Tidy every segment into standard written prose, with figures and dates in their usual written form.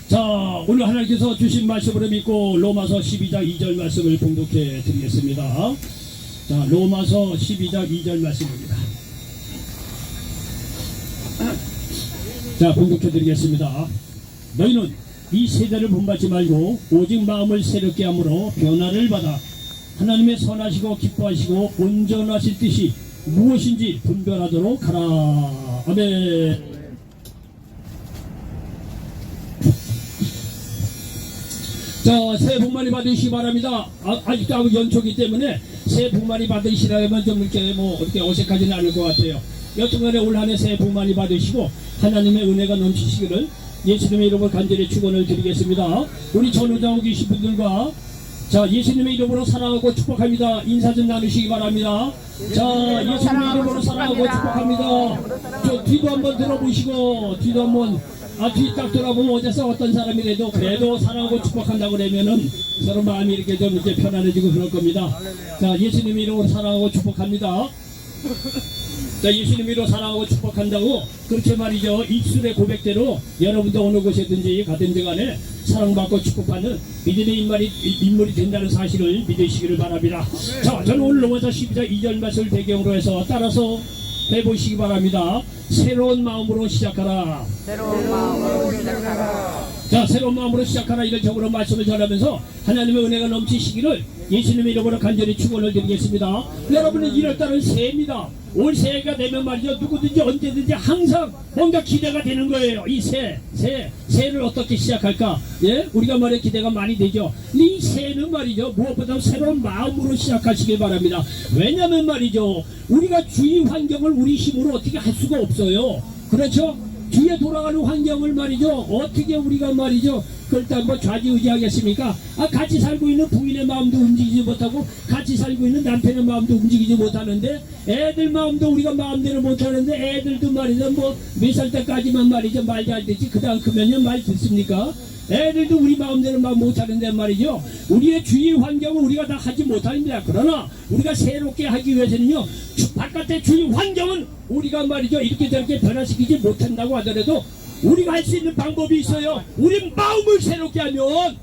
자, 오늘 하나님께서 주신 말씀을 믿고 로마서 12장 2절 말씀을 봉독해 드리겠습니다. 자, 로마서 12장 2절 말씀입니다. 자, 봉독해 드리겠습니다. 너희는 이 세대를 본받지 말고 오직 마음을 새롭게 함으로 변화를 받아 하나님의 선하시고 기뻐하시고 온전하실 뜻이 무엇인지 분별하도록 하라. 아멘. 자, 새해 복 많이 받으시기 바랍니다. 아직도 연초기 때문에 새해 복 많이 받으시라면 좀 이렇게 이렇게 어색하지는 않을 것 같아요. 여튼간에 올 한해 새해 복 많이 받으시고 하나님의 은혜가 넘치시기를 예수님의 이름으로 간절히 축원을 드리겠습니다. 우리 전후장에 계신 분들과 자, 예수님의 이름으로 사랑하고 축복합니다. 인사 좀 나누시기 바랍니다. 자, 예수님의 이름으로 사랑하고 축복합니다. 저 뒤도 한번 들어보시고 뒤도 한번 뒤 딱 돌아보면 어제서 어떤 사람이라도 그래도 사랑하고 축복한다고 그러면은 서로 마음이 이렇게 좀 이제 편안해지고 그럴 겁니다. 자, 예수님의 이름으로 사랑하고 축복합니다. 자, 예수님의 이름으로 사랑하고 축복한다고 그렇게 말이죠. 입술의 고백대로 여러분도 어느 곳에든지 가든지 간에 사랑받고 축복하는 믿음의 인물이 된다는 사실을 믿으시기를 바랍니다. 자, 저는 오늘 로마서 12장 2절 말씀을 배경으로 해서 따라서 해보시기 바랍니다. 새로운 마음으로 시작하라. 새로운 마음으로 시작하라. 자, 새로운 마음으로 시작하라. 이런 적으로 말씀을 전하면서 하나님의 은혜가 넘치시기를 예수님의 이름으로 간절히 축원을 드리겠습니다. 여러분은 1월달은 새해입니다. 올 새해가 되면 말이죠, 누구든지 언제든지 항상 뭔가 기대가 되는 거예요. 이 새해를 어떻게 시작할까? 예, 우리가 말에 기대가 많이 되죠. 이 새해는 말이죠, 무엇보다 새로운 마음으로 시작하시길 바랍니다. 왜냐면 말이죠, 우리가 주위 환경을 우리 힘으로 어떻게 할 수가 없어요. 그렇죠? 뒤에 돌아가는 환경을 말이죠, 어떻게 우리가 말이죠, 그렇다 뭐 좌지우지하겠습니까? 같이 살고 있는 부인의 마음도 움직이지 못하고 같이 살고 있는 남편의 마음도 움직이지 못하는데 애들 마음도 우리가 마음대로 못하는데 애들도 말이죠, 뭐 몇 살 때까지만 말이죠 말 잘 듣지 그 다음 크면요 말 듣습니까? 애들도 우리 마음대로 말 못하는데 말이죠, 우리의 주위 환경은 우리가 다 하지 못합니다. 그러나 우리가 새롭게 하기 위해서는요, 바깥의 주위 환경은 우리가 말이죠 이렇게 저렇게 변화시키지 못한다고 하더라도 우리가 할 수 있는 방법이 있어요. 우리 마음을 새롭게 하면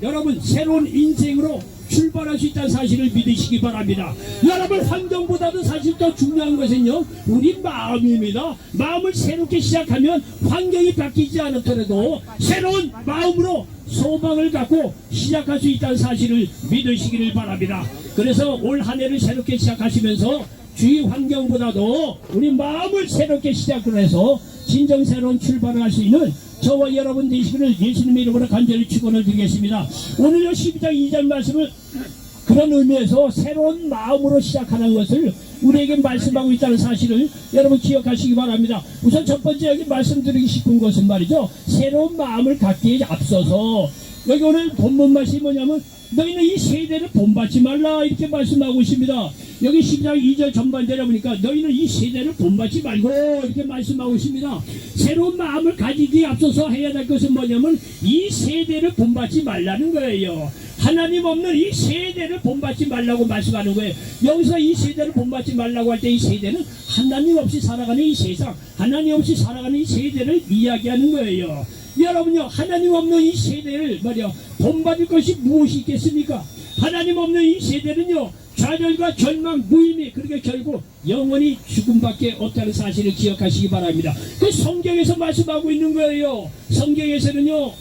여러분 새로운 인생으로 출발할 수 있다는 사실을 믿으시기 바랍니다. 여러분 환경보다도 사실 더 중요한 것은요, 우리 마음입니다. 마음을 새롭게 시작하면 환경이 바뀌지 않더라도 새로운 마음으로 소망을 갖고 시작할 수 있다는 사실을 믿으시기를 바랍니다. 그래서 올 한 해를 새롭게 시작하시면서 주위 환경보다도 우리 마음을 새롭게 시작을 해서 진정 새로운 출발을 할 수 있는 저와 여러분 되시기를 예수님의 이름으로 간절히 축원을 드리겠습니다. 오늘 12장 2절 말씀을 그런 의미에서 새로운 마음으로 시작하는 것을 우리에게 말씀하고 있다는 사실을 여러분 기억하시기 바랍니다. 우선 첫 번째 여기 말씀드리고 싶은 것은 말이죠, 새로운 마음을 갖기에 앞서서 여기 오늘 본문 말씀이 뭐냐면 너희는 이 세대를 본받지 말라 이렇게 말씀하고 있습니다. 여기 12장 2절 전반대로 보니까 너희는 이 세대를 본받지 말고 이렇게 말씀하고 있습니다. 새로운 마음을 가지기에 앞서서 해야 될 것은 뭐냐면 이 세대를 본받지 말라는 거예요. 하나님 없는 이 세대를 본받지 말라고 말씀하는 거예요. 여기서 이 세대를 본받지 말라고 할 때 이 세대는 하나님 없이 살아가는 이 세상, 하나님 없이 살아가는 이 세대를 이야기하는 거예요. 여러분요, 하나님 없는 이 세대를 말이요 본받을 것이 무엇이 있겠습니까? 하나님 없는 이 세대는요, 좌절과 절망, 무의미, 그렇게 결국 영원히 죽음밖에 없다는 사실을 기억하시기 바랍니다. 그 성경에서 말씀하고 있는 거예요. 성경에서는요,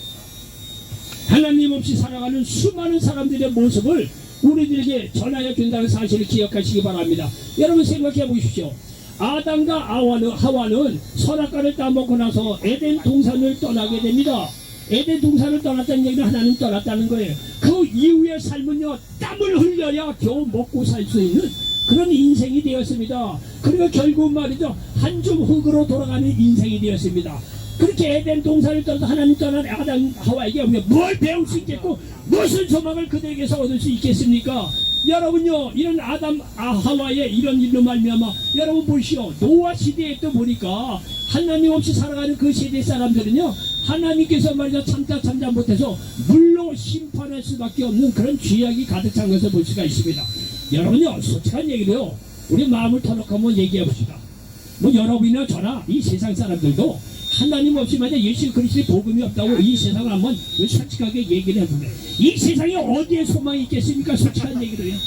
하나님 없이 살아가는 수많은 사람들의 모습을 우리들에게 전하여 준다는 사실을 기억하시기 바랍니다. 여러분 생각해 보십시오. 아담과 하와는 선악과를 따먹고 나서 에덴 동산을 떠나게 됩니다. 에덴 동산을 떠났다는 얘기는 하나님 떠났다는 거예요. 그 이후의 삶은요, 땀을 흘려야 겨우 먹고 살 수 있는 그런 인생이 되었습니다. 그리고 결국 말이죠, 한 줌 흙으로 돌아가는 인생이 되었습니다. 그렇게 에덴 동산을 떠나서 하나님 떠난 아담 하와에게 우리가 뭘 배울 수 있겠고 무슨 소망을 그들에게서 얻을 수 있겠습니까? 여러분요, 이런 아담 하와의 이런 일로 말미암아 여러분 보시오, 노아 시대에 또 보니까 하나님 없이 살아가는 그 세대 사람들은요, 하나님께서 말이죠 참자 못해서 물로 심판할 수밖에 없는 그런 죄악이 가득 찬 것을 볼 수가 있습니다. 여러분요, 솔직한 얘기로요, 우리 마음을 터놓고 한번 얘기해 봅시다. 뭐 여러분이나 저나 이 세상 사람들도 하나님 없이 만약 예수 그리스도의 복음이 없다고 이 세상을 한번 솔직하게 얘기를 해보면 이 세상에 어디에 소망이 있겠습니까? 솔직한 얘기를 해요.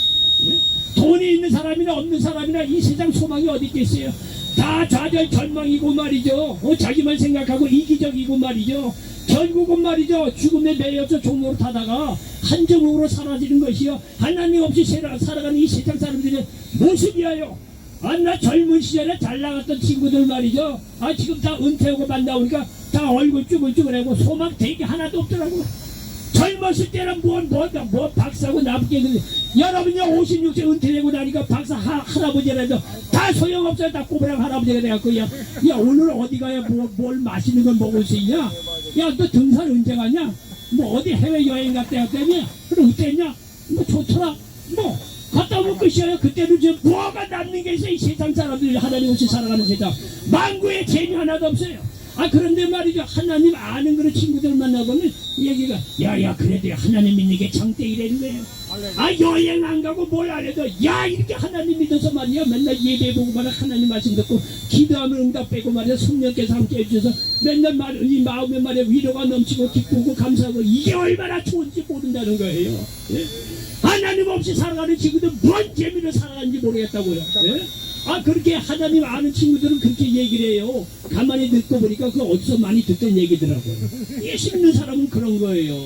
예? 돈이 있는 사람이나 없는 사람이나 이 세상 소망이 어디 있겠어요? 다 좌절 절망이고 말이죠. 자기만 생각하고 이기적이고 말이죠. 결국은 말이죠. 죽음에 매여서 종로로 타다가 한정으로 사라지는 것이요. 하나님 없이 살아가는 이 세상 사람들의 모습이에요. 나 젊은 시절에 잘 나갔던 친구들 말이죠. 지금 다 은퇴하고 만나오니까 다 얼굴 쭈글쭈글하고 소망 되게 하나도 없더라고. 젊었을 때는 뭐 박사고 나쁘게 여러분이 56세 은퇴되고 나니까 박사 할아버지라도 다 소용없어요. 다 꼬부랑 할아버지가 돼갖고 야 오늘 어디 가야 뭘 맛있는 걸 먹을 수 있냐? 야 너 등산 언제 가냐? 뭐 어디 해외여행 갔다 왔다냐? 그럼 어땠냐? 뭐 좋더라. 뭐 갔다 오면 끝이에요. 그때는 지금 뭐가 남는 게 있어요. 이 세상 사람들이 하나님 없이 살아가는 세상 만구의 재미 하나도 없어요. 그런데 말이죠. 하나님 아는 그런 친구들 만나보면 얘기가 야 그래도 하나님 믿는 게 장땡이라는 거예요. 여행 안 가고 뭘 안 해도 이렇게 하나님 믿어서 말이야 맨날 예배 보고 말이야 하나님 말씀 듣고 기도하면 응답 빼고 말이야 성령께서 함께 해주셔서 맨날 이 마음에 말이야 위로가 넘치고 기쁘고 감사하고 이게 얼마나 좋은지 모른다는 거예요. 예? 하나님 없이 살아가는 친구들 뭔 재미로 살아가는지 모르겠다고요. 예? 그렇게 하나님 아는 친구들은 그렇게 얘기를 해요. 가만히 듣고 보니까 그 어디서 많이 듣던 얘기더라고요. 예수 믿는 사람은 그런 거예요.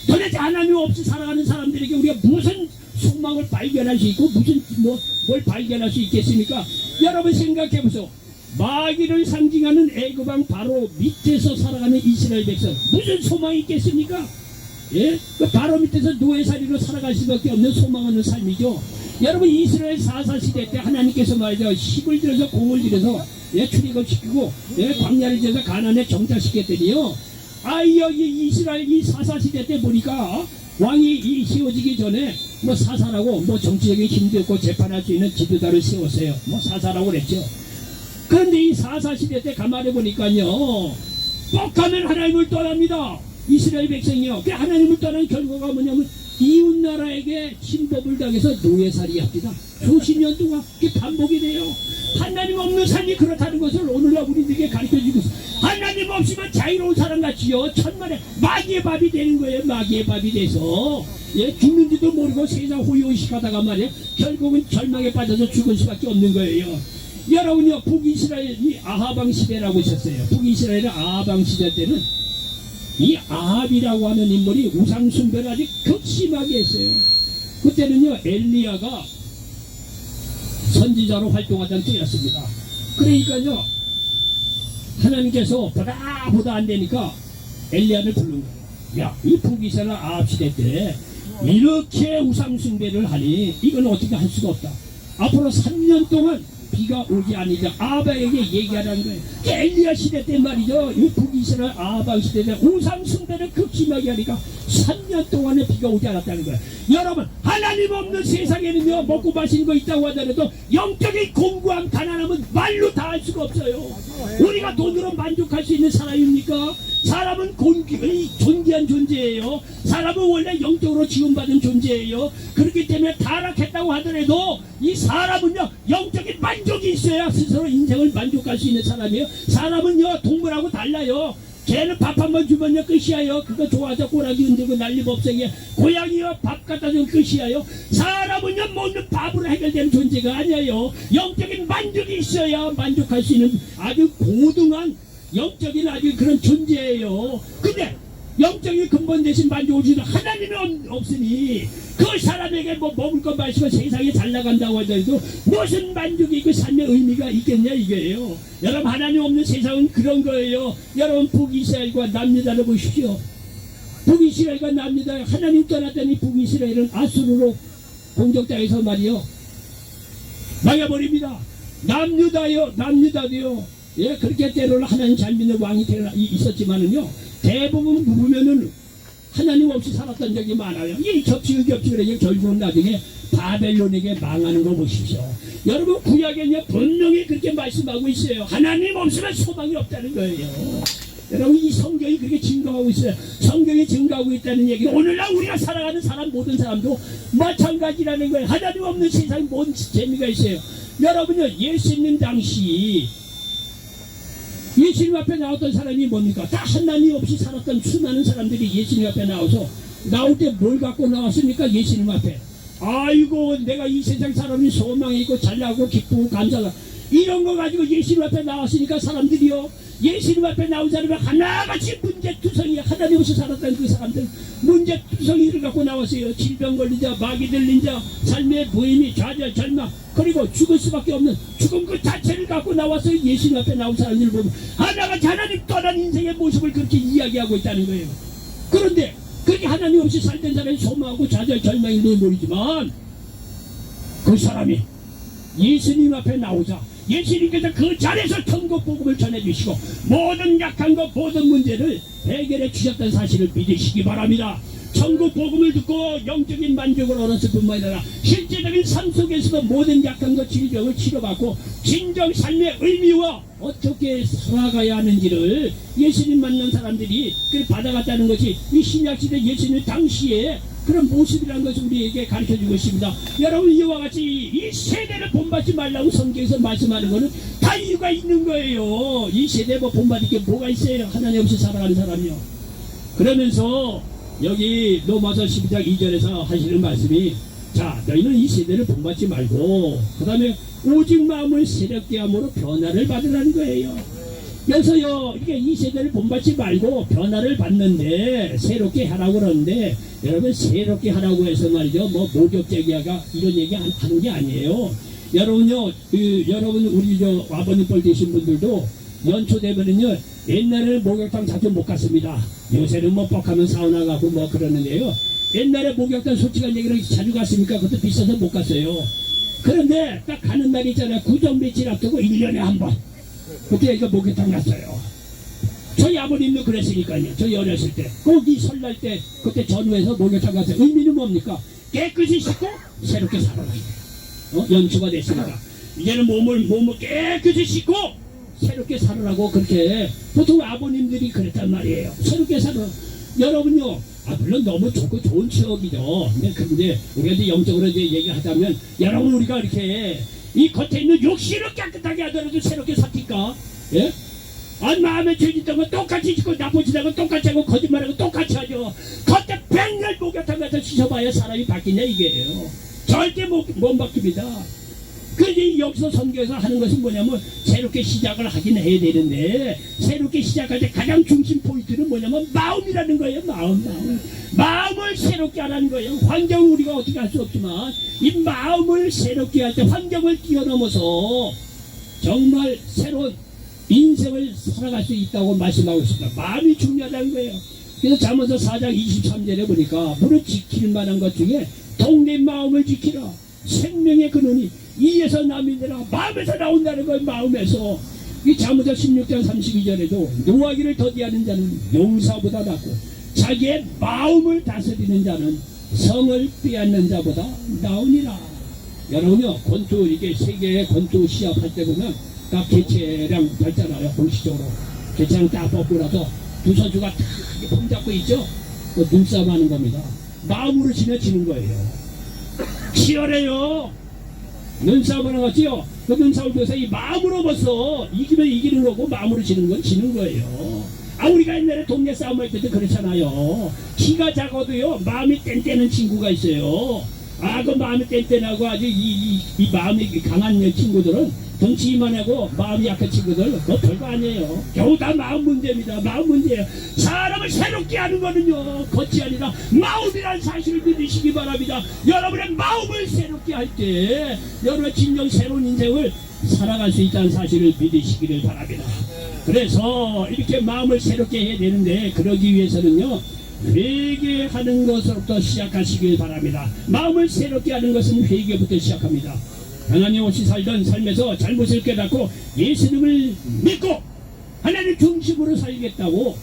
도대체 하나님 없이 살아가는 사람들에게 우리가 무슨 소망을 발견할 수 있고 무슨 뭘 발견할 수 있겠습니까? 여러분 생각해 보세요. 마귀를 상징하는 애굽왕 바로 밑에서 살아가는 이스라엘 백성 무슨 소망이 있겠습니까? 예? 그 바로 밑에서 노예살이로 살아갈 수밖에 없는 소망 없는 삶이죠. 여러분 이스라엘 4사 시대 때 하나님께서 말이죠. 힘을 들여서 공을 들여서 출애굽시키고 광야를 지어서 가나안에 정착시켰더니요. 여기 이스라엘 이 4사 시대 때 보니까 왕이 세워지기 전에 사사라고 정치적인 힘도 없고 재판할 수 있는 지도자를 세웠어요. 사사라고 그랬죠. 그런데 이 4사 시대 때 가만히 보니까요. 뻑하면 하나님을 떠납니다. 이스라엘 백성이요. 그 하나님을 떠난 결과가 뭐냐면 이웃나라에게 침범을 당해서 노예살이 합니다. 수십 년 동안 그게 반복이 돼요. 하나님 없는 삶이 그렇다는 것을 오늘날 우리들에게 가르쳐주고 있어요. 하나님 없이만 자유로운 사람 같이요. 천만에 마귀의 밥이 되는 거예요. 마귀의 밥이 돼서 죽는지도 모르고 세상 호요식하다가 말이에요. 결국은 절망에 빠져서 죽을 수밖에 없는 거예요. 여러분요 북이스라엘이 아하방 시대라고 있었어요. 북이스라엘의 아하방 시대 때는 이 아합이라고 하는 인물이 우상 숭배를 아주 극심하게 했어요. 그때는요 엘리야가 선지자로 활동하던 때였습니다. 그러니까요 하나님께서 보다 안 되니까 엘리야를 부른 거예요. 이 북이스라엘 아합 시대 때 이렇게 우상 숭배를 하니 이건 어떻게 할 수가 없다. 앞으로 3년 동안 비가 오지 아니자 아합에게 얘기하라는 거예요. 엘리야 시대 때 말이죠. 이 북이스라엘 아합 시대 때 우상 숭배를 극심하게 하니까 3년 동안에 비가 오지 않았다는 거예요. 여러분 하나님 없는 세상에는요 먹고 마시는 거 있다고 하더라도 영적인 공고함 가난함은 말로 다 할 수가 없어요. 우리가 돈으로 만족할 수 있는 사람입니까? 사람은 존귀한 존재예요. 사람은 원래 영적으로 지원받은 존재예요. 그렇기 때문에 타락했다고 하더라도 이 사람은요 영적인 만족이 있어야 스스로 인생을 만족할 수 있는 사람이에요. 사람은요 동물하고 달라요. 개는 밥 한 번 주면요 끝이야요. 그거 좋아서 꼬라지 흔들고 난리법석이에요. 고양이요 밥 갖다 주면 끝이야요. 사람은요 먹는 밥으로 해결되는 존재가 아니에요. 영적인 만족이 있어야 만족할 수 있는 아주 고등한 영적인 아주 그런 존재예요. 근데 영적인 근본 대신 만족을 주는 하나님이 없으니 그 사람에게 먹을 것 마시고 세상에 잘 나간다고 하더라도 무슨 만족이 그 삶의 의미가 있겠냐 이거예요. 여러분 하나님 없는 세상은 그런 거예요. 여러분 북이스라엘과 남유다를 보십시오. 북이스라엘과 남유다 하나님 떠났더니 북이스라엘은 아수르로 공격당해서 말이요 망해버립니다. 남유다도요 그렇게 때로는 하나님 잘 믿는 왕이 있었지만은요 대부분 보면은 하나님 없이 살았던 적이 많아요. 이 겹치고 해서 결국은 나중에 바벨론에게 망하는 거 보십시오. 여러분 구약에는 분명히 그렇게 말씀하고 있어요. 하나님 없으면 소망이 없다는 거예요. 여러분 이 성경이 그렇게 증거하고 있어요. 성경이 증거하고 있다는 얘기는 오늘날 우리가 살아가는 사람 모든 사람도 마찬가지라는 거예요. 하나님 없는 세상에 뭔 재미가 있어요. 여러분요 예수 믿는 당시 예수님 앞에 나왔던 사람이 뭡니까? 다 하나님 없이 살았던 수많은 사람들이 예수님 앞에 나와서 나올 때 뭘 갖고 나왔습니까? 예수님 앞에. 아이고 내가 이 세상 사람이 소망이 있고 잘나고 기쁘고 감사가 이런 거 가지고 예수님 앞에 나왔으니까 사람들이요, 예수님 앞에 나온 사람이 하나같이 문제투성이, 하나님 없이 살았던 그 사람들 문제투성이를 갖고 나왔어요. 질병 걸린 자, 마귀 들린 자, 삶의 부임이 좌절 절망, 그리고 죽을 수밖에 없는 죽음 그 자체를 갖고 나왔어요. 예수님 앞에 나온 사람들을 보면 하나같이 하나님 떠난 인생의 모습을 그렇게 이야기하고 있다는 거예요. 그런데 그렇게 하나님 없이 살던 사람이 소망하고 좌절 절망인지 모르지만 그 사람이 예수님 앞에 나오자 예수님께서 그 자리에서 천국 복음을 전해주시고 모든 약한 것 모든 문제를 해결해 주셨다는 사실을 믿으시기 바랍니다. 천국 복음을 듣고 영적인 만족을 얻었을 뿐만 아니라 실제적인 삶 속에서도 모든 약한 것 질병을 치료받고 진정 삶의 의미와 어떻게 살아가야 하는지를 예수님 만난 사람들이 받아갔다는 것이 이 신약시대 예수님 당시에 그런 모습이라는 것을 우리에게 가르쳐주고 있습니다. 여러분 이와 같이 이 세대를 본받지 말라고 성경에서 말씀하는 것은 다 이유가 있는 거예요. 이 세대 뭐 본받을 게 뭐가 있어요? 하나님 없이 살아가는 사람이요. 그러면서 여기 로마서 12장 2절에서 하시는 말씀이, 자 너희는 이 세대를 본받지 말고 그 다음에 오직 마음을 새롭게 함으로 변화를 받으라는 거예요. 그래서요 이게 이 세대를 본받지 말고 변화를 받는데 새롭게 하라고 그러는데, 여러분 새롭게 하라고 해서 말이죠 뭐 목욕제기야가 이런 얘기 하는 게 아니에요. 여러분요 여러분 우리 저 아버님 뻘 되신 분들도 연초 되면은요 옛날에는 목욕탕 자주 못 갔습니다. 요새는 뭐 뻑하면 사우나 가고 뭐 그러는데요, 옛날에 목욕탕 솔직한 얘기를 자주 갔습니까? 그것도 비싸서 못 갔어요. 그런데 딱 가는 날이 있잖아요. 구정 며칠 앞두고 1년에 한 번 그때 이거 목욕탕 갔어요. 저희 아버님도 그랬으니까요. 저희 어렸을 때 꼭 이 설날 때 그때 전후해서 목욕탕 갔어요. 의미는 뭡니까? 깨끗이 씻고 새롭게 살아라. 연초가 됐으니까 이제는 몸을 깨끗이 씻고 새롭게 살으라고 그렇게 보통 아버님들이 그랬단 말이에요. 새롭게 살아. 여러분요, 물론 너무 좋고 좋은 추억이죠. 근데 우리가 이제 영적으로 이제 얘기하자면, 여러분 우리가 이렇게 이 겉에 있는 욕실을 깨끗하게 하더라도 새롭게 삽니까? 예? 마음에 죄짓던 거 똑같이 짓고 나쁘지는 거 똑같이 하고 거짓말하고 똑같이 하죠. 겉에 100년 목욕탕 가서 씻어봐야 사람이 바뀌냐 이게요. 절대 못 바뀝니다. 그래서 여기서 선교에서 하는 것은 뭐냐면 새롭게 시작을 하긴 해야 되는데, 새롭게 시작할 때 가장 중심 포인트는 뭐냐면 마음이라는 거예요. 마음을 새롭게 하라는 거예요. 환경은 우리가 어떻게 할 수 없지만 이 마음을 새롭게 할 때 환경을 뛰어넘어서 정말 새로운 인생을 살아갈 수 있다고 말씀하고 있습니다. 마음이 중요하다는 거예요. 그래서 잠언서 4장 23절에 보니까 무릇 지킬 만한 것 중에 동네 마음을 지키라. 생명의 근원이 이에서 남이니라. 마음에서 나온다는 거예요. 마음에서. 이 잠언서 16장 32절에도 노하기를 더디하는 자는 용사보다 낫고 자기의 마음을 다스리는 자는 성을 빼앗는 자보다 나으니라. 여러분요, 권투 이게 세계의 권투 시합할 때 보면 딱 개체량 밟잖아요. 공식적으로 개체량 딱 뽑고 나서 두 선수가 딱 폼 잡고 있죠. 그 눈싸움 하는 겁니다. 마음으로 치면 지는 거예요. 치열해요. 눈싸움을 하지요. 그 눈싸움 도서 이 마음으로 벌써 이기면 이기는 거고 마음으로 지는 건 지는 거예요. 우리가 옛날에 동네 싸움 할 때도 그렇잖아요. 키가 작아도요 마음이 뗀뗀한 친구가 있어요. 그 마음이 뗀뗀하고 아주 이 마음이 강한 친구들은 덩치 이만하고 마음이 약한 친구들 그거 별거 아니에요. 겨우 다 마음 문제입니다. 마음 문제예요. 사람을 새롭게 하는 거는요 겉이 아니라 마음이라는 사실을 믿으시기 바랍니다. 여러분의 마음을 새롭게 할 때 여러분의 진정 새로운 인생을 살아갈 수 있다는 사실을 믿으시기를 바랍니다. 그래서 이렇게 마음을 새롭게 해야 되는데, 그러기 위해서는요 회개하는 것으로부터 시작하시길 바랍니다. 마음을 새롭게 하는 것은 회개부터 시작합니다. 하나님 없이 살던 삶에서 잘못을 깨닫고 예수님을 믿고 하나님 중심으로 살겠다고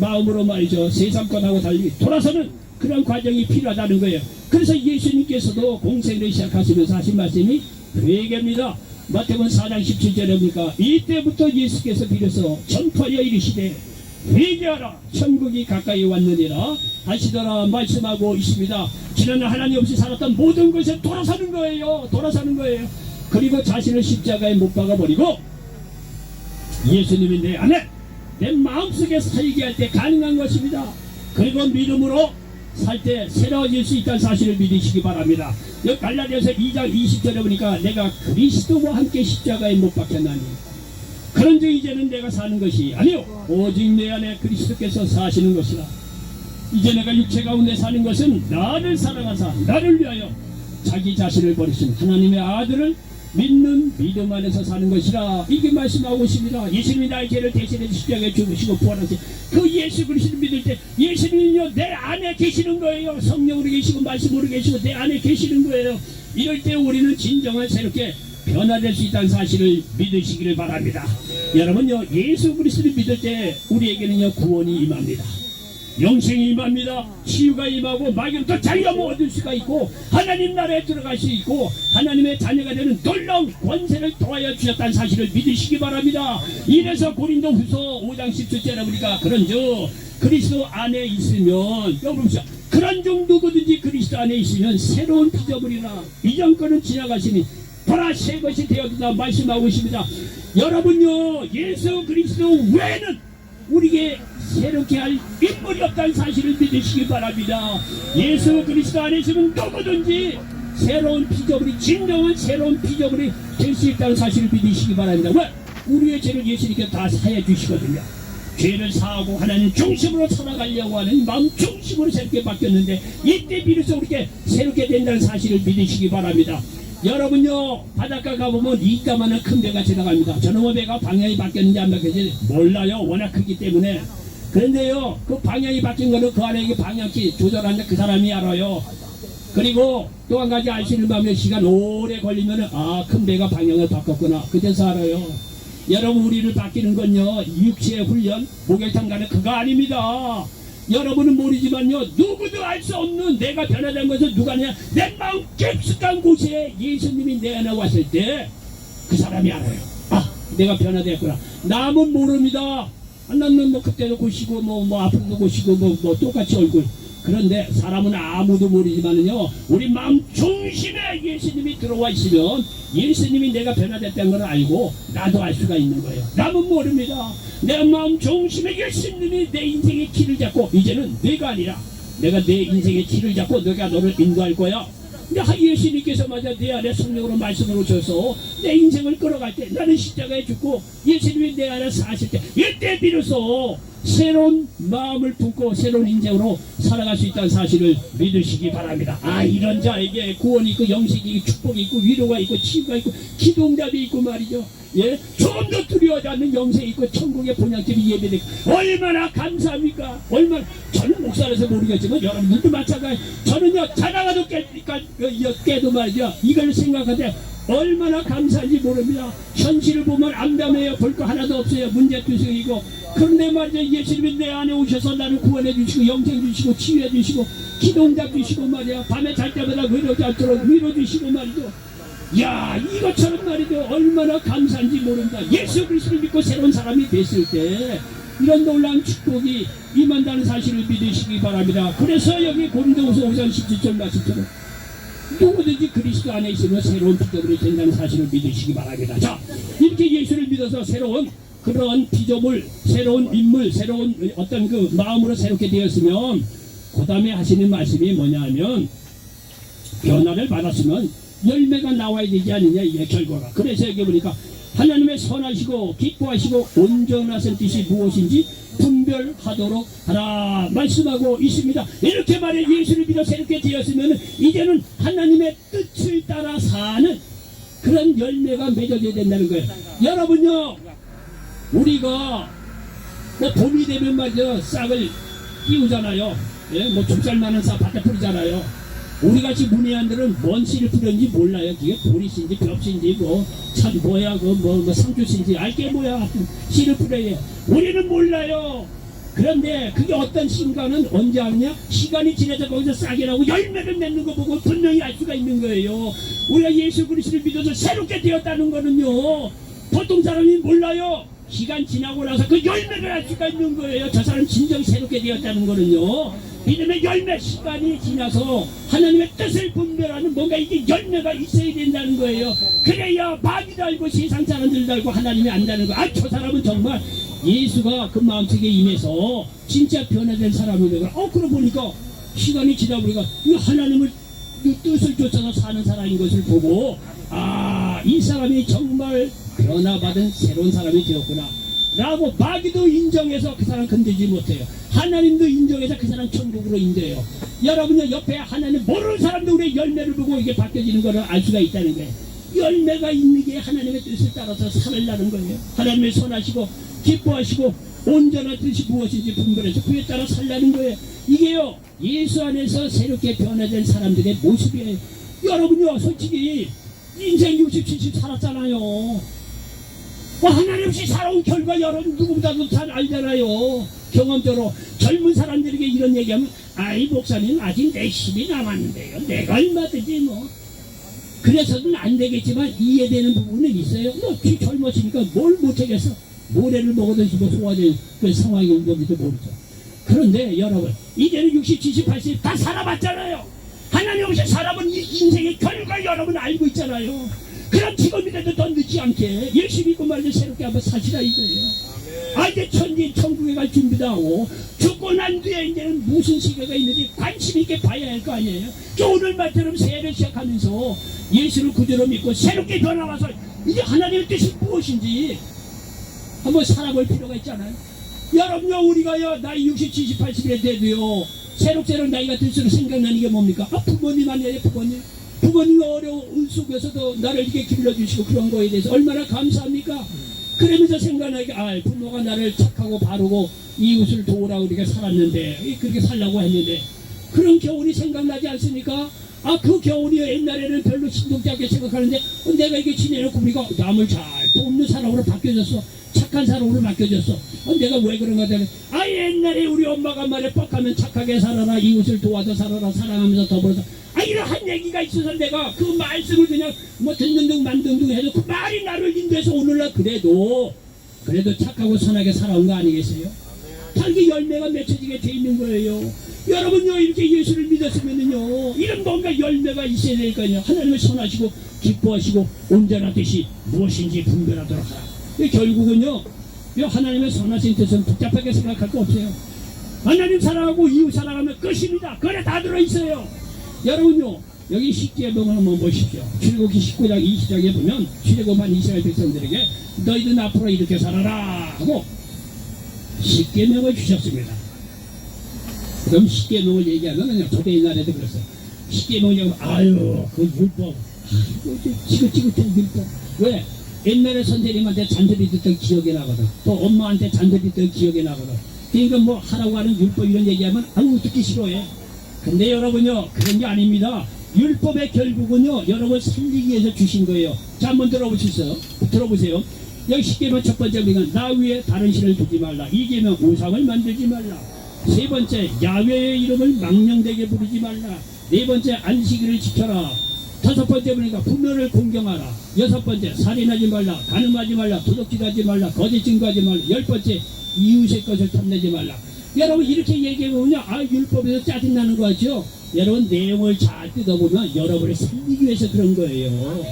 마음으로 말이죠 세상 것하고 달리 돌아서는 그런 과정이 필요하다는 거예요. 그래서 예수님께서도 공생을 시작하시면서 하신 말씀이 회개입니다. 마태복음 4장 17절에 보니까 이때부터 예수께서 비로소 전파하여 이르시되 회개하라 천국이 가까이 왔느니라 하시더라 말씀하고 있습니다. 지난날 하나님 없이 살았던 모든 것에 돌아서는 거예요. 그리고 자신을 십자가에 못 박아버리고 예수님이 내 안에 내 마음속에 살게 할 때 가능한 것입니다. 그리고 믿음으로 살 때 새로워질 수 있다는 사실을 믿으시기 바랍니다. 여기 갈라디아서 2장 20절에 보니까 내가 그리스도와 함께 십자가에 못 박혔나니 그런즉 이제는 내가 사는 것이 아니요 오직 내 안에 그리스도께서 사시는 것이라. 이제 내가 육체 가운데 사는 것은 나를 사랑하사 나를 위하여 자기 자신을 버리신 하나님의 아들을 믿는 믿음 안에서 사는 것이라. 이게 말씀하고 있습니다. 예수님이 나의 죄를 대신해 십자가에 죽으시고 부활하신 그 예수 그리스도를 믿을 때 예수님이요 내 안에 계시는 거예요. 성령으로 계시고 말씀으로 계시고 내 안에 계시는 거예요. 이럴 때 우리는 진정한 새롭게 변화될 수 있다는 사실을 믿으시기를 바랍니다. 여러분요 예수 그리스도를 믿을 때 우리에게는요 구원이 임합니다. 영생이 임합니다. 치유가 임하고 마귀로부터 자유가 얻을 수가 있고 하나님 나라에 들어갈 수 있고 하나님의 자녀가 되는 놀라운 권세를 더하여 주셨다는 사실을 믿으시기 바랍니다. 이래서 고린도후서 5장 17절에 보니까 그런즉 그리스도 안에 있으면 여러분들 그런즉 누구든지 그리스도 안에 있으면 새로운 피조물이라 이전 거는 지나가시니 보라 새 것이 되었다 말씀하고 있습니다. 여러분요 예수 그리스도 외에는 우리에게 새롭게 할 인물이 없다는 사실을 믿으시기 바랍니다. 예수 그리스도 안에 있으면 누구든지 새로운 피조물이 진정한 새로운 피조물이 될 수 있다는 사실을 믿으시기 바랍니다. 왜? 우리의 죄를 예수님께서 다 사해 주시거든요. 죄를 사하고 하나님 중심으로 살아가려고 하는 마음 중심으로 새롭게 바뀌었는데 이때 비로소 우리에게 새롭게 된다는 사실을 믿으시기 바랍니다. 여러분요 바닷가 가보면 이따만한 큰 배가 지나갑니다. 저놈의 배가 방향이 바뀌었는지 안 바뀌었는지 몰라요. 워낙 크기 때문에. 그런데요 그 방향이 바뀐 거는 그 안에 방향키 조절하는 그 사람이 알아요. 그리고 또 한 가지 알 수 있는 방면 시간 오래 걸리면은 아 큰 배가 방향을 바꿨구나 그때서 알아요. 여러분 우리를 바뀌는 건요 육체의 훈련 목욕탕 가는 그거 아닙니다. 여러분은 모르지만요 누구도 알 수 없는 내가 변화된 것은 누가 아니냐 내 마음 깊숙한 곳에 예수님이 내 안에 왔을 때 그 사람이 알아요. 아 내가 변화됐구나. 남은 모릅니다. 남은 뭐 그때도 고시고 뭐 앞으로도 고시고 뭐 똑같이 얼굴. 그런데 사람은 아무도 모르지만은요 우리 마음 중심에 예수님이 들어와 있으면 예수님이 내가 변화됐다는 걸 알고 나도 알 수가 있는 거예요. 남은 모릅니다. 내 마음 중심에 예수님이 내 인생의 키를 잡고 이제는 내가 아니라 내가 내 인생의 키를 잡고 내가 너를 인도할 거야. 근데 예수님께서 맞아 내 안에 성령으로 말씀을 오셔서 내 인생을 끌어갈 때 나는 십자가에 죽고 예수님이 내 안에 사실 때 이때 비로소 새로운 마음을 품고 새로운 인생으로 살아갈 수 있다는 사실을 믿으시기 바랍니다. 아 이런 자에게 구원이 있고 영생이 있고 축복이 있고 위로가 있고 치유가 있고 기도응답이 있고 말이죠. 예, 좀더 두려워하지 않는 영생이 있고 천국의 본향집이 예배되고 얼마나 감사합니까? 얼마나 저는 목사라서 모르겠지만 여러분들도 마찬가지. 저는요 자다가도 깨도 말이죠. 이걸 생각하되 얼마나 감사한지 모릅니다. 현실을 보면 암담해요. 볼 거 하나도 없어요. 문제투성이고. 그런데 말이죠. 예수님이 내 안에 오셔서 나를 구원해 주시고 영생 주시고 치유해 주시고 기도응답 주시고 말이야. 밤에 잘 때마다 외로우지 않도록 위로 주시고 말이죠. 야 이것처럼 말이죠. 얼마나 감사한지 모릅니다. 예수 그리스도를 믿고 새로운 사람이 됐을 때 이런 놀라운 축복이 임한다는 사실을 믿으시기 바랍니다. 그래서 여기 고린도후서 5장 17절 말씀처럼 누구든지 그리스도 안에 있으면 새로운 피조물이 된다는 사실을 믿으시기 바랍니다. 자 이렇게 예수를 믿어서 새로운 그런 피조물, 새로운 인물, 새로운 어떤 그 마음으로 새롭게 되었으면 그 다음에 하시는 말씀이 뭐냐 하면 변화를 받았으면 열매가 나와야 되지 않느냐 이게 결과가. 그래서 여기 보니까 하나님의 선하시고 기뻐하시고 온전하신 뜻이 무엇인지 분별하도록 하라 말씀하고 있습니다. 이렇게 말해 예수를 믿어 새롭게 되었으면 이제는 하나님의 뜻을 따라 사는 그런 열매가 맺어져야 된다는 거예요. 여러분요 우리가 뭐 봄이 되면 말이죠 싹을 띄우잖아요. 예? 뭐 좁쌀만한 싹 밭에 뿌리잖아요. 우리같이 문외한들은 뭔 씨를 뿌렸는지 몰라요. 그게 보리씨인지 벽씨인지 참 뭐야 뭐 상추씨인지 알게 뭐야 하여튼 씨를 뿌려요. 우리는 몰라요. 그런데 그게 어떤 씨인가는 언제 아느냐? 시간이 지나서 거기서 싹이 나고 열매를 맺는 거 보고 분명히 알 수가 있는 거예요. 우리가 예수 그리스도를 믿어서 새롭게 되었다는 거는요 보통 사람이 몰라요. 시간 지나고 나서 그 열매를 알 수가 있는 거예요. 저 사람 진정 새롭게 되었다는 거는요. 믿음의 열매 시간이 지나서 하나님의 뜻을 분별하는 뭔가 이게 열매가 있어야 된다는 거예요. 그래야 마귀도 알고 세상 사람들도 알고 하나님이 안다는 거예요. 아, 저 사람은 정말 예수가 그 마음속에 임해서 진짜 변화된 사람이래요. 그러고 보니까 시간이 지나 보니까 이 하나님을 이 뜻을 쫓아서 사는 사람인 것을 보고, 아, 이 사람이 정말 변화받은 새로운 사람이 되었구나 라고 마귀도 인정해서 그 사람 건들지 못해요. 하나님도 인정해서 그 사람 천국으로 인도해요. 여러분의 옆에 하나님 모르는 사람도 우리의 열매를 보고 이게 바뀌어지는 것을 알 수가 있다는 거예요. 열매가 있는 게 하나님의 뜻을 따라서 살으려는 거예요. 하나님을 선하시고 기뻐하시고 온전한 뜻이 무엇인지 분별해서 그에 따라 살라는 거예요. 이게요, 예수 안에서 새롭게 변화된 사람들의 모습이에요. 여러분요, 솔직히 인생 60, 70 살았잖아요. 하나님 없이 살아온 결과 여러분 누구보다도 잘 알잖아요. 경험적으로 젊은 사람들에게 이런 얘기하면, 아이 목사님 아직 내 10이 남았는데요, 내가 얼마든지 뭐 그래서는 안 되겠지만 이해되는 부분은 있어요. 쥐 젊었으니까 뭘 못하겠어. 모래를 먹어도 뭐 소화될 그 상황이 온 건지도 모르죠. 그런데 여러분, 이제는 60, 70, 80 다 살아봤잖아요. 하나님 없이 살아본 이 인생의 결과 여러분 알고 있잖아요. 그럼 지금이라도 더 늦지 않게 열심히 있고 말이죠. 새롭게 한번 사시라 이거예요. 아, 이제 천국에 갈 준비도 하고 죽고 난 뒤에 이제는 무슨 시계가 있는지 관심 있게 봐야 할 거 아니에요. 오늘 말처럼 새해를 시작하면서 예수를 구주로 믿고 새롭게 변화와서 이제 하나님의 뜻이 무엇인지 한번 살아볼 필요가 있잖아요. 여러분요, 우리가요 나이 60, 70, 80에 돼도요 새록새록 나이가 들수록 생각나는 게 뭡니까? 부모님 아니에요. 부모님 어려운 속에서도 나를 이렇게 길러주시고 그런 거에 대해서 얼마나 감사합니까? 그러면서 생각나게, 부모가 나를 착하고 바르고 이웃을 도우라고 이렇게 살았는데, 그렇게 살라고 했는데, 그런 교훈이 생각나지 않습니까? 그 교훈이 옛날에는 별로 신동치 않게 생각하는데, 내가 이게 지내놓고 보니까 남을 잘 돕는 사람으로 바뀌어졌어. 착한 사람으로 바뀌어졌어. 내가 왜 그런가 하더니, 옛날에 우리 엄마가 말해 뻑하면 착하게 살아라, 이웃을 도와서 살아라, 사랑하면서 더불어서, 이런 한 얘기가 있어서 내가 그 말씀을 그냥 뭐 듣는 둥 만든 둥 해도 그 말이 나를 인도해서 오늘날 그래도 착하고 선하게 살아온 거 아니겠어요? 달기 열매가 맺혀지게 돼 있는 거예요. 여러분요, 이렇게 예수를 믿었으면요 이런 뭔가 열매가 있어야 될 거 아니에요. 하나님을 선하시고 기뻐하시고 온전한 뜻이 무엇인지 분별하도록 하라. 결국은요, 하나님의 선하신 뜻은 복잡하게 생각할 거 없어요. 하나님 사랑하고 이웃 사랑하면 끝입니다. 그래 다 들어있어요. 여러분요, 여기 십계명을 한번 보십시오. 출애굽기 19장 20장에 보면 출애굽한 이스라엘 백성들에게 너희들은 앞으로 이렇게 살아라 하고 십계명을 주셨습니다. 그럼 십계명을 얘기하면 그냥 저대 옛날에도 그랬어요. 십계명을 얘기하면 그 율법, 지긋지긋한 율법. 왜? 옛날에 선생님한테 잔소리 듣던 기억이 나거든. 또 엄마한테 잔소리 듣던 기억이 나거든. 그러니까 뭐 하라고 하는 율법 이런 얘기하면 듣기 싫어해. 근데 여러분요, 그런 게 아닙니다. 율법의 결국은요, 여러분 살리기 위해서 주신 거예요. 자, 한번 들어보세요. 여기 10계명 첫 번째 우리가 나 위에 다른 신을 두지 말라. 2계명 우상을 만들지 말라. 세 번째 야훼의 이름을 망령되게 부르지 말라. 네 번째 안식일을 지켜라. 다섯 번째 보니까 부모를 공경하라. 여섯 번째 살인하지 말라. 간음하지 말라. 도둑질 하지 말라. 거짓 증거하지 말라. 열 번째 이웃의 것을 탐내지 말라. 여러분 이렇게 얘기해보면요, 율법에서 짜증나는 거 같죠? 여러분 내용을 잘 뜯어보면 여러분을 살리기 위해서 그런 거예요.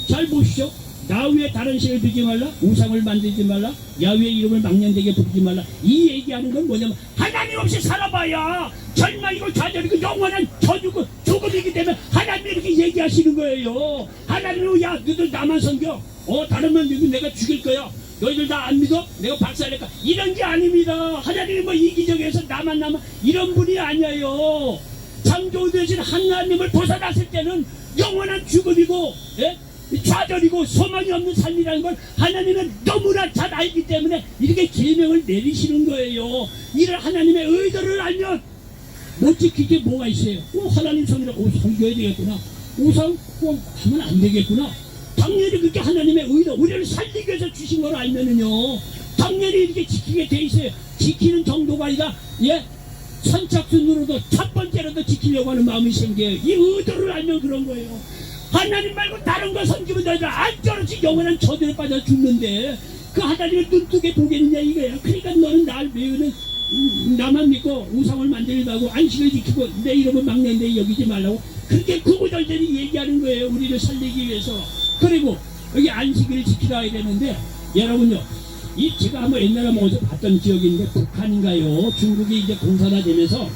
잘 보시죠. 나 위에 다른 신을 두지 말라. 우상을 만들지 말라. 야훼의 이름을 망령되게 부르지 말라. 이 얘기하는 건 뭐냐면 하나님 없이 살아봐야 절망이고 좌절이고 영원한 저주고 죽음이기 때문에 하나님이 이렇게 얘기하시는 거예요. 하나님은 야 너희들 나만 섬겨. 다른 만 믿으면 내가 죽일 거야. 너희들 나 안 믿어? 내가 박살낼까? 이런 게 아닙니다. 하나님이 뭐 이기적에서 나만 이런 분이 아니에요. 창조 되신 하나님을 벗어났을 때는 영원한 죽음이고 좌절이고 소망이 없는 삶이라는 걸 하나님은 너무나 잘 알기 때문에 이렇게 계명을 내리시는 거예요. 이런 하나님의 의도를 알면 못 지킬 게 뭐가 있어요? 하나님 성이라고 섬겨야 되겠구나. 우상 하면 안 되겠구나. 당연히 그렇게 하나님의 의도, 우리를 살리기 위해서 주신 걸 알면은요, 당연히 이렇게 지키게 돼 있어요. 지키는 정도가 아니라, 선착순으로도 첫 번째로도 지키려고 하는 마음이 생겨요. 이 의도를 알면 그런 거예요. 하나님 말고 다른 거 섬기면 너희들 안전없이 영원한 저주에 빠져 죽는데, 그 하나님을 눈뜨게 보겠느냐 이거예요. 그러니까 너는 날 외우는 나만 믿고 우상을 만들지 말고 안식을 지키고 내 이름은 막내인데 여기지 말라고 그렇게 구구절절히 얘기하는 거예요. 우리를 살리기 위해서. 그리고 여기 안식일을 지키라 해야 되는데 여러분요, 이 제가 한번 옛날에 어디서 봤던 지역이 있는데 북한인가요? 중국이 이제 공산화되면서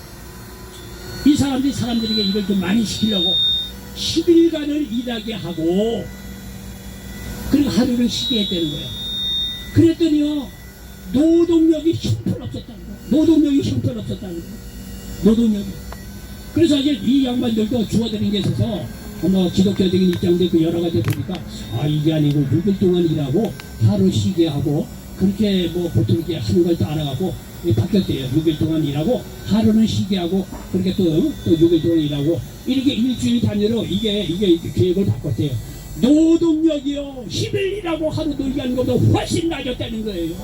이 사람들에게 이걸 좀 많이 시키려고 10일간을 일하게 하고 그리고 하루를 쉬게 했다는 거예요. 그랬더니요, 노동력이 형편없었다는 거예요. 노동력이 형편없었다는 거예요. 노동력이. 그래서 이제 이 양반들도 주어드린 게 있어서 뭐 기독교적인 입장도 그 여러 가지 보니까 이게 아니고 6일 동안 일하고 하루 쉬게 하고 그렇게 뭐 보통 이렇게 하는 걸 또 알아가고 바뀌었대요. 6일 동안 일하고 하루는 쉬게 하고 그렇게 또 6일 동안 일하고 이렇게 일주일 단위로 이게 계획을 바꿨대요. 노동력이요 10일 일하고 하루 놀게 하는 것보다 훨씬 낮았다는 거예요.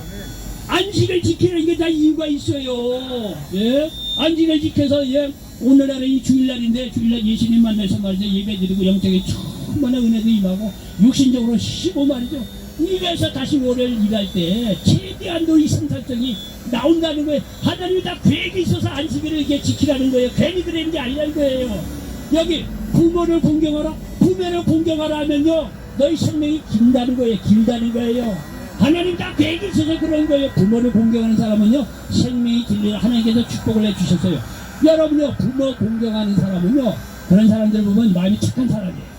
안식을 지키는 게 다 이유가 있어요. 예? 안식을 지켜서 오늘날은 이 주일날인데 주일날 예수님 만나서 말이죠. 예배드리고 영적인 천만의 은혜도 임하고 육신적으로 쉬고 말이죠. 이래서 다시 월요일 일할 때 최대한도 이 생산성이 나온다는 거예요. 하나님이 다 계획이 있어서 안식일을 이렇게 지키라는 거예요. 괜히 그러는 게 아니라는 거예요. 여기 부모를 공경하라, 부모를 공경하라 하면요, 너희 생명이 길다는 거예요. 길다는 거예요. 하나님 다 계획이 있어서 그런 거예요. 부모를 공경하는 사람은요, 생명이 길리라 하나님께서 축복을 해주셨어요. 여러분요, 부모 공경하는 사람은요, 그런 사람들 보면 마음이 착한 사람이에요.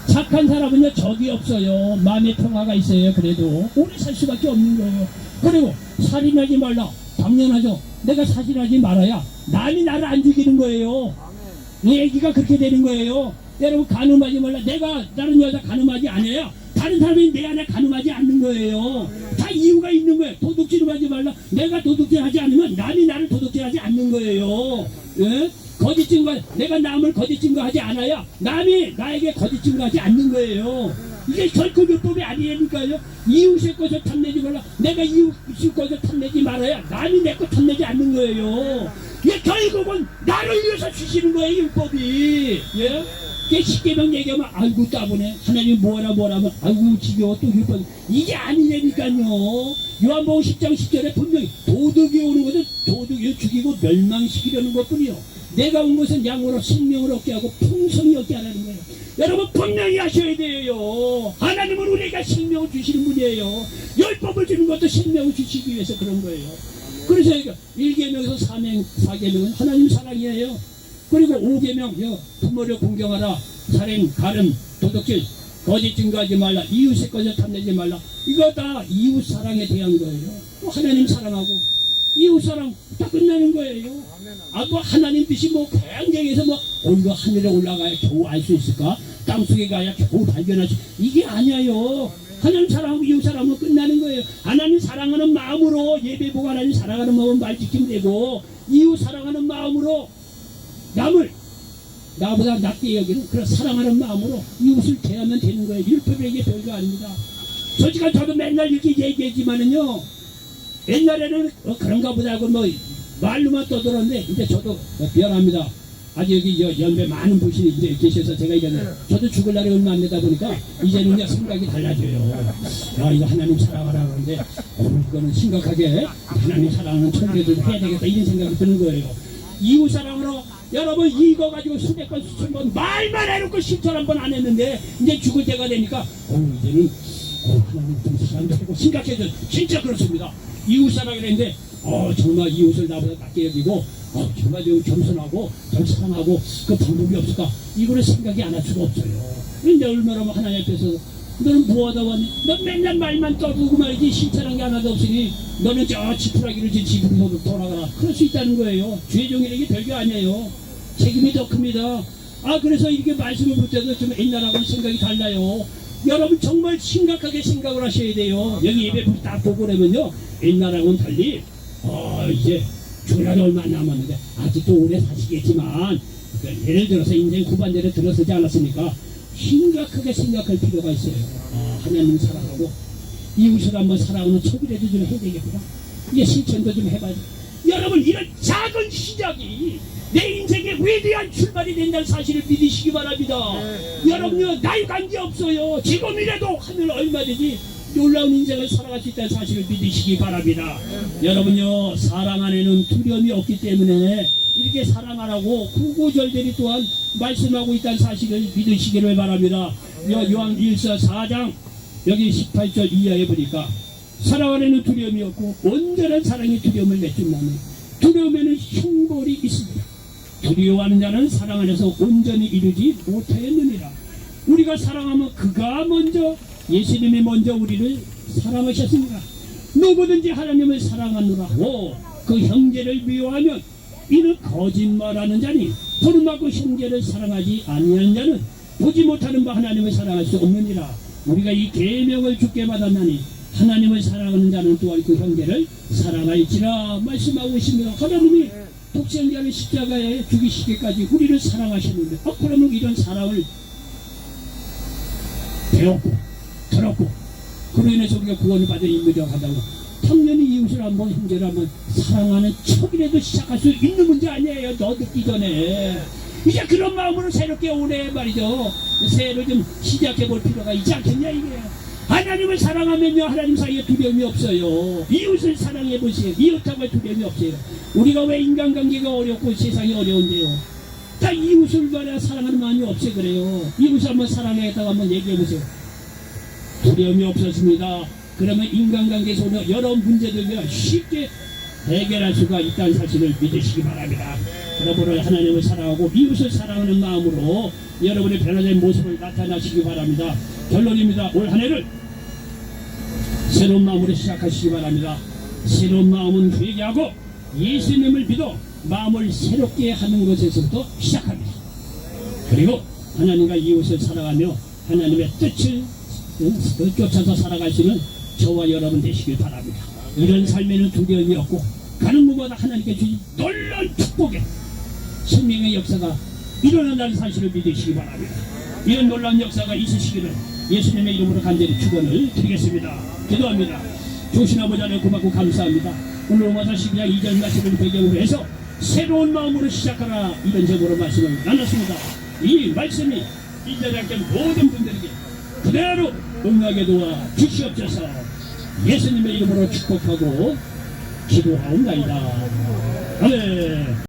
착한 사람은요, 적이 없어요. 마음의 평화가 있어요. 그래도 오래 살 수밖에 없는 거예요. 그리고 살인하지 말라. 당연하죠. 내가 살인하지 말아야 남이 나를 안 죽이는 거예요. 얘기가 그렇게 되는 거예요. 여러분, 간음하지 말라. 내가 다른 여자 간음하지 않아야 다른 사람이 내 안에 간음하지 않는 거예요. 다 이유가 있는 거예요. 도둑질을 하지 말라. 내가 도둑질하지 않으면 남이 나를 도둑질하지 않는 거예요. 예? 거짓 증거, 내가 남을 거짓 증거하지 않아야 남이 나에게 거짓 증거하지 않는 거예요. 이게 결코 율법이 아니니까요. 이웃의 것을 탐내지 말라. 내가 이웃의 것을 탐내지 말아야 남이 내 것 탐내지 않는 거예요. 이게 결국은 나를 위해서 주시는 거예요, 율법이. 예? 이게 십계명 얘기하면 아이고 따보네. 하나님 뭐라 하면 아이고 지겨워 또 율법. 이게 아니라니까요. 요한복음 10장 10절에 분명히 도둑이 오는 것은 도둑이 죽이고 멸망시키려는 것뿐이요. 내가 온 것은 양으로 생명을 얻게 하고 풍성히 얻게 하라는 거예요. 여러분 분명히 하셔야 돼요. 하나님은 우리가 생명을 주시는 분이에요. 율법을 주는 것도 생명을 주시기 위해서 그런 거예요. 그래서 1계명에서 4계명은 하나님 사랑이에요. 그리고 5계명 부모를 공경하라. 살인, 가름, 도둑질, 거짓 증거하지 말라. 이웃의 것을 탐내지 말라. 이거 다 이웃 사랑에 대한 거예요. 또 하나님 사랑하고 이웃 사랑 다 끝나는 거예요. 뭐 하나님 뜻이 뭐 굉장해서 이거 하늘에 올라가야 겨우 알 수 있을까? 땅속에 가야 겨우 발견할 수 이게 아니에요. 하나님 사랑하고 이웃 사랑하면 끝나는 거예요. 하나님 사랑하는 마음으로 예배보고 하나님 사랑하는 마음으로 말 지키면 되고 이웃 사랑하는 마음으로 남을 나보다 낫게 여기는 그런 사랑하는 마음으로 이웃을 대하면 되는 거예요. 율법이 이게 별거 아닙니다. 솔직히 저도 맨날 이렇게 얘기했지만은요, 옛날에는 그런가 보다 하고 말로만 떠들었는데 이제 저도 미안합니다. 아직 여기 연배 많은 분이 이제 계셔서 제가 이제는 저도 죽을 날이 얼마 안 되다 보니까 이제는 생각이 달라져요. 이거 하나님 사랑하라 그러는데 이거는 심각하게 하나님 사랑하는 청교도를 해야 되겠다 이런 생각이 드는 거예요. 이웃 사랑으로 여러분 이거 가지고 수백 번 수천 번 말만 해놓고 실천 한 번 안 했는데 이제 죽을 때가 되니까 이제는 하나님 좀 사랑하고 심각해져. 진짜 그렇습니다. 이웃 사랑이랬는데 정말 이웃을 나보다 낮게 여기고 정말 좀 겸손하고 좀 사랑하고 그 방법이 없을까 이거를 생각이 안 할 수가 없어요. 근데 얼마나 하나님 앞에서 너는 뭐하다 왔니? 넌 맨날 말만 떠들고 말이지 실천한 게 하나도 없으니 너는 저 지푸라기를 제 집으로 돌아가라. 그럴 수 있다는 거예요. 주의 종이라는 게 별게 아니에요. 책임이 더 큽니다. 그래서 이렇게 말씀을 볼 때도 좀 옛날하고는 생각이 달라요. 여러분 정말 심각하게 생각을 하셔야 돼요. 여기 예배 딱 보고 그러면요, 옛날하고는 달리 이제 주일날이 얼마 안 남았는데 아직도 오래 사시겠지만 예를 들어서 인생 후반전에 들어서지 않았습니까? 심각하게 생각할 필요가 있어요. 하나님 사랑하고 이웃을 한번 사랑하는 척이라도 좀 해야 되겠구나. 이게 실천도 좀 해봐야 돼. 여러분 이런 작은 시작이 내 인생의 위대한 출발이 된다는 사실을 믿으시기 바랍니다. 여러분요 나이 관계없어요. 지금이라도 하면 얼마든지 놀라운 인생을 살아갈 수 있다는 사실을 믿으시기 바랍니다. 여러분요, 사랑 안에는 두려움이 없기 때문에 이렇게 사랑하라고 구구절절히 또한 말씀하고 있다는 사실을 믿으시기를 바랍니다. 요한 1서 4장 여기 18절 이하에 보니까 사랑 안에는 두려움이 없고 온전한 사랑이 두려움을 내쫓나니 두려움에는 흉볼이 있습니다. 두려워하는 자는 사랑 안에서 온전히 이루지 못하였느니라. 우리가 사랑하면 그가 먼저, 예수님이 먼저 우리를 사랑하셨습니다. 누구든지 하나님을 사랑하노라 하고 그 형제를 미워하면 이는 거짓말하는 자니 보는 만큼 형제를 사랑하지 아니하는 자는 보지 못하는 바 하나님을 사랑할 수 없느니라. 우리가 이 계명을 주께 받았나니 하나님을 사랑하는 자는 또한 그 형제를 사랑할지라 말씀하고 있습니다. 하나님이 독생자를 십자가에 죽이시기까지 우리를 사랑하셨는데 그러면 이런 사랑을 배웠고 들었고 그로 인해서 우리가 구원을 받은 인물이라고 한다고 당연히 이웃을 한번 형제를 한번 사랑하는 척이라도 시작할 수 있는 문제 아니에요. 너 듣기 전에 이제 그런 마음으로 새롭게 오래 말이죠. 새로 좀 시작해 볼 필요가 있지 않겠냐 이게. 하나님을 사랑하면요 하나님 사이에 두려움이 없어요. 이웃을 사랑해 보세요. 이웃하고 두려움이 없어요. 우리가 왜 인간관계가 어렵고 세상이 어려운데요. 다 이웃을 말해 사랑하는 마음이 없어요. 그래요. 이웃을 한번 사랑하겠다고 한번 얘기해 보세요. 두려움이 없었습니다. 그러면 인간관계에서 여러 문제들과 쉽게 해결할 수가 있다는 사실을 믿으시기 바랍니다. 그러므로 하나님을 사랑하고 이웃을 사랑하는 마음으로 여러분의 변화된 모습을 나타나시기 바랍니다. 결론입니다. 올 한 해를 새로운 마음으로 시작하시기 바랍니다. 새로운 마음은 회개하고 예수님을 믿어 마음을 새롭게 하는 것에서부터 시작합니다. 그리고 하나님과 이웃을 사랑하며 하나님의 뜻을 쫓아서 살아갈 수 있는 저와 여러분 되시길 바랍니다. 이런 삶에는 두려움이 없고 가는 무마다 하나님께 주신 놀라운 축복의 생명의 역사가 일어난다는 사실을 믿으시기 바랍니다. 이런 놀라운 역사가 있으시기를 예수님의 이름으로 간절히 축원을 드리겠습니다. 기도합니다. 조신 아버지 하나님 고맙고 감사합니다. 오늘 로마서 12장 2절 말씀을 배경으로 해서 새로운 마음으로 시작하라 이런 제목으로 말씀을 나눴습니다. 이 말씀이 이 자리에 앉은 모든 분들에게 그대로 응하게 도와 주시옵소서. 예수님의 이름으로 축복하고 기도하옵나이다. 아멘.